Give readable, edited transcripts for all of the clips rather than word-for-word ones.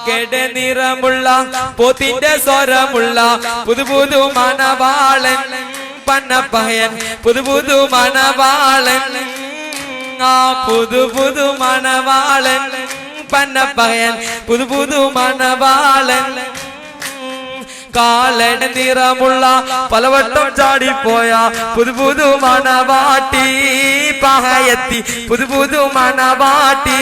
കാക്കയുടെ നിറമുള്ള പോത്തിന്റെ സ്വരമുള്ള പുതുപുതു മണവാളൻ പന്നപ്പയൻ പുതുപുതു മണവാളൻ ആ പുതുപുതു മണവാളൻ പന്നപ്പയൻ പുതുപുതു മണവാളൻ കാലയുടെ നിറമുള്ള പലവട്ടം ചാടിപ്പോയ പുതുപുതു മണവാട്ടി പഹയത്തി പുതുപുതു മണവാട്ടി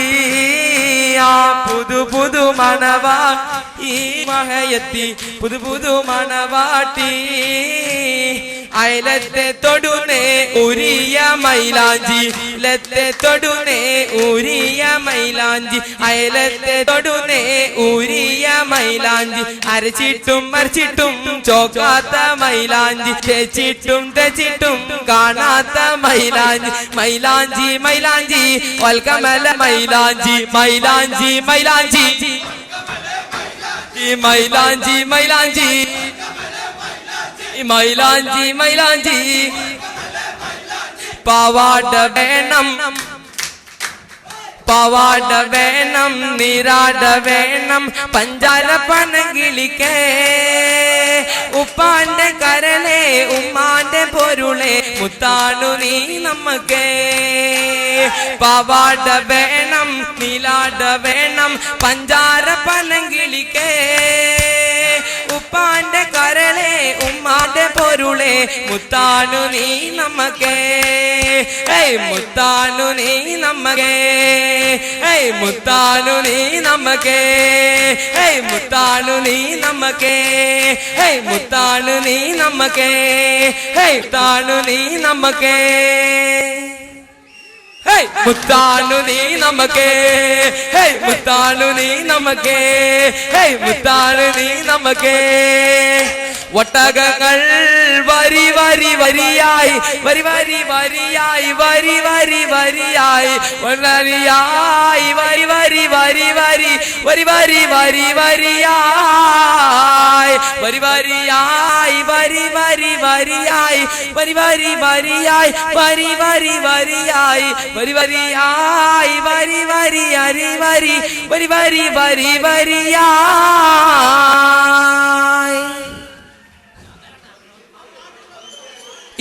ആ പുതുപുതു മണവാട്ടി മഹയത്തി പുതുപുതു മണവാട്ടി അയലത്തെ തൊടുന്നേ ഉരിയ മൈലാഞ്ചി ലത്തെ തൊടുന്നേ ഉരിയ മൈലാഞ്ചി അയലത്തെ തൊടുന്നേ ഉരിയ മൈലാഞ്ചി അരച്ചിട്ടും മരിച്ചിട്ടും ചോക്കാത്ത മൈലാഞ്ചി തെച്ചിട്ടും കാണാത്ത മൈലാഞ്ചി മൈലാഞ്ചി മൈലാഞ്ചി വൽക്കമല മൈലാഞ്ചി മൈലാഞ്ചി മൈലാഞ്ചി മൈലാഞ്ചി മൈലാഞ്ചി മൈലാഞ്ചി മൈലാഞ്ചി പാവാട വേണം പാവാട വേണം നീരാട വേണം പഞ്ചാര പനകിളിക്കേ ഉപ്പാന്റെ കരളെ ഉമ്മാന്റെ പൊരുളെ മുത്താണു നീ നമ്മക്കേ പാവാട വേണം നീലാട വേണം പഞ്ചാര പനകിളിക്കേ ഉപ്പാന്റെ കരളെ ഉമ്മാന്റെ പൊരുളെ മുത്താണു നീ നമ്മക്കേ മുത്താണു നീ നമ്മക്കേ മുത്താണു നീ നമ്മക്കേ മുത്താണു നീ നമ്മക്കേ മുത്താണു നീ നമ്മക്കേ മുത്താണു നീ നമ്മക്കേ മുത്താണു നീ നമ്മക്കേ മുത്താണു നീ നമ്മക്കേ മുത്താണു നീ നമ്മക്കേ ഒട്ടകങ്ങൾ വരി വരി വരിയായി വരി വരി വരിയായി വരി വരി വരിയായി വരിയായി വരി വരി വരി വരി വരി വരി വരി വരിയായി വരി വരിയായി വരി വരി വരിയായി വരി വരി വരിയായി വരി വരി വരിയായി വരി വരിയായി വരി വരി അരി വരി വരി വരി വരി വരിയായി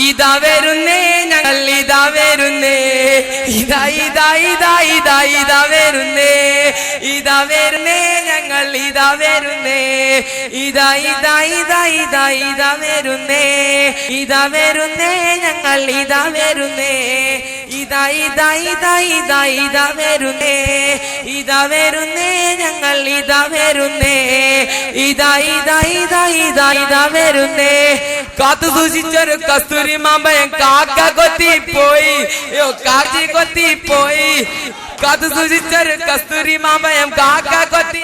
ഇതാ വരുന്നേ ഞങ്ങൾ ഇതാ വരുന്നേ ഇതാ ഇതാ ഇതാ ഇതാ ഇതാ വരുന്നേ ഇതാ വരുന്നേ ഞങ്ങൾ ഇതാ വരുന്നേ ഇതാ ഇതാ ഇതാ ഇതാ ഇതാ വരുന്നേ ഇതാ വരുന്നേ ഞങ്ങൾ ഇതാ വരുന്നേ ഇതാ ഇതാ ഇതാ ഇതാ ഇതാ വരുന്നേ ഇതാ വരുന്നേ ഞങ്ങൾ ഇതാ വരുന്നേ ഇതാ ഇതാ ഇതാ ഇതാ ഇതാ വരുന്നേ കാത്തു സൂക്ഷിച്ചൊരു കസ്തൂരി മാമ്പഴം കാക്ക കൊത്തിപ്പോയി കാച്ചി കൊത്തിപ്പോയി കാത്തു സൂക്ഷിച്ചൊരു കസ്തൂരി മാമ്പഴം കാക്ക കൊത്തി